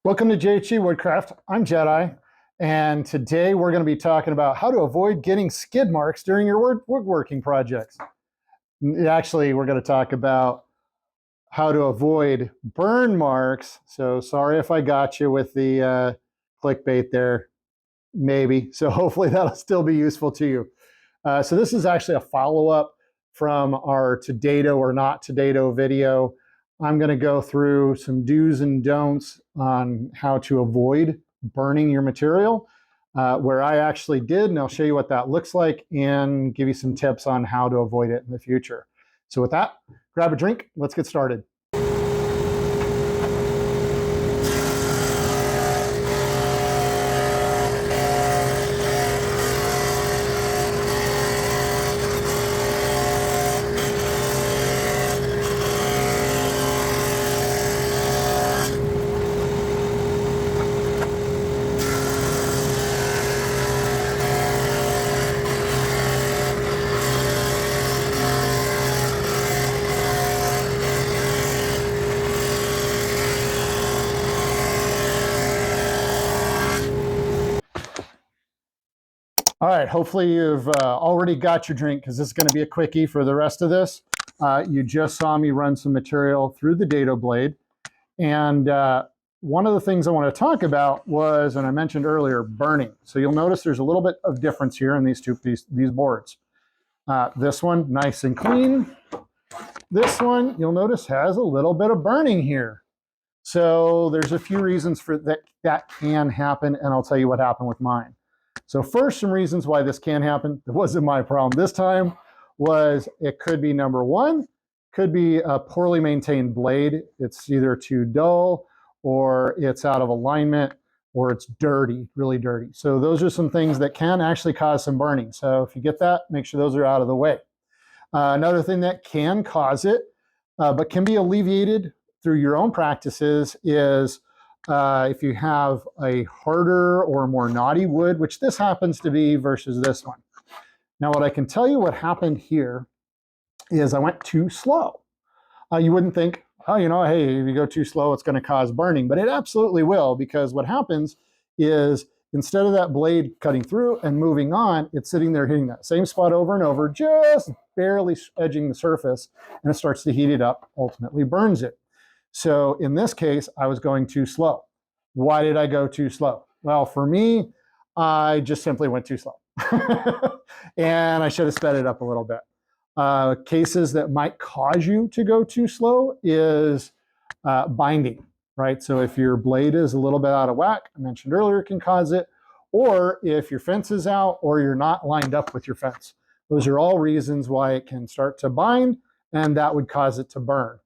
Welcome to JHGWoodCraft. I'm Jedi, and today we're going to be talking about how to avoid getting skid marks during your woodworking projects. Actually, we're going to talk about how to avoid burn marks. So sorry if I got you with the clickbait there, maybe. So hopefully that'll still be useful to you. So this is actually a follow-up from our to-dado or not to-dado video. I'm going to go through some do's and don'ts on how to avoid burning your material, where I actually did, and I'll show you what that looks like and give you some tips on how to avoid it in the future. So with that, grab a drink. Let's get started. All right, hopefully you've already got your drink because this is going to be a quickie for the rest of this. You just saw me run some material through the dado blade. And one of the things I want to talk about was, and I mentioned earlier, burning. So you'll notice there's a little bit of difference here in these boards. This one, nice and clean. This one, you'll notice, has a little bit of burning here. So there's a few reasons for that can happen, and I'll tell you what happened with mine. So first, some reasons why this can happen. It wasn't my problem this time. Was it could be number one, could be a poorly maintained blade. It's either too dull, or it's out of alignment, or it's dirty, really dirty. So those are some things that can actually cause some burning. So if you get that, make sure those are out of the way. Another thing that can cause it, but can be alleviated through your own practices, is if you have a harder or more knotty wood, which this happens to be versus this one. Now, what I can tell you what happened here is I went too slow. You wouldn't think, oh, hey, if you go too slow, it's going to cause burning, but it absolutely will, because what happens is instead of that blade cutting through and moving on, it's sitting there hitting that same spot over and over, just barely edging the surface, and it starts to heat it up, ultimately burns it. So in this case, I was going too slow. Why did I go too slow? Well, for me, I just simply went too slow. And I should have sped it up a little bit. Cases that might cause you to go too slow is binding, right? So if your blade is a little bit out of whack, I mentioned earlier, it can cause it. Or if your fence is out, or you're not lined up with your fence. Those are all reasons why it can start to bind, and that would cause it to burn.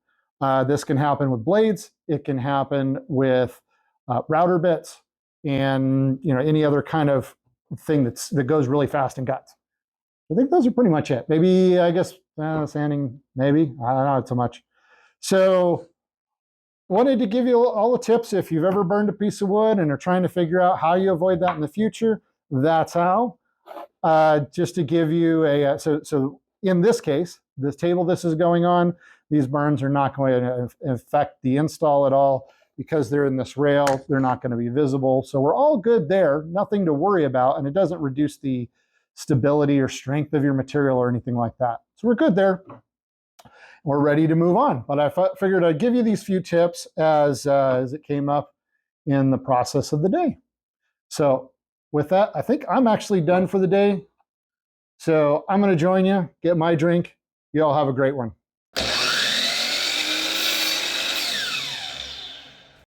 This can happen with blades. It can happen with router bits, and any other kind of thing that goes really fast and cuts. I think those are pretty much it. Maybe, I guess, sanding, maybe. I don't know, not so much. So wanted to give you all the tips. If you've ever burned a piece of wood and are trying to figure out how you avoid that in the future, that's how. Just to give you so in this case, this table this is going on, these burns are not going to affect the install at all, because they're in this rail. They're not going to be visible. So we're all good there, nothing to worry about, and it doesn't reduce the stability or strength of your material or anything like that. So we're good there. We're ready to move on. But I figured I'd give you these few tips as it came up in the process of the day. So with that, I think I'm actually done for the day. So I'm going to join you, get my drink. You all have a great one.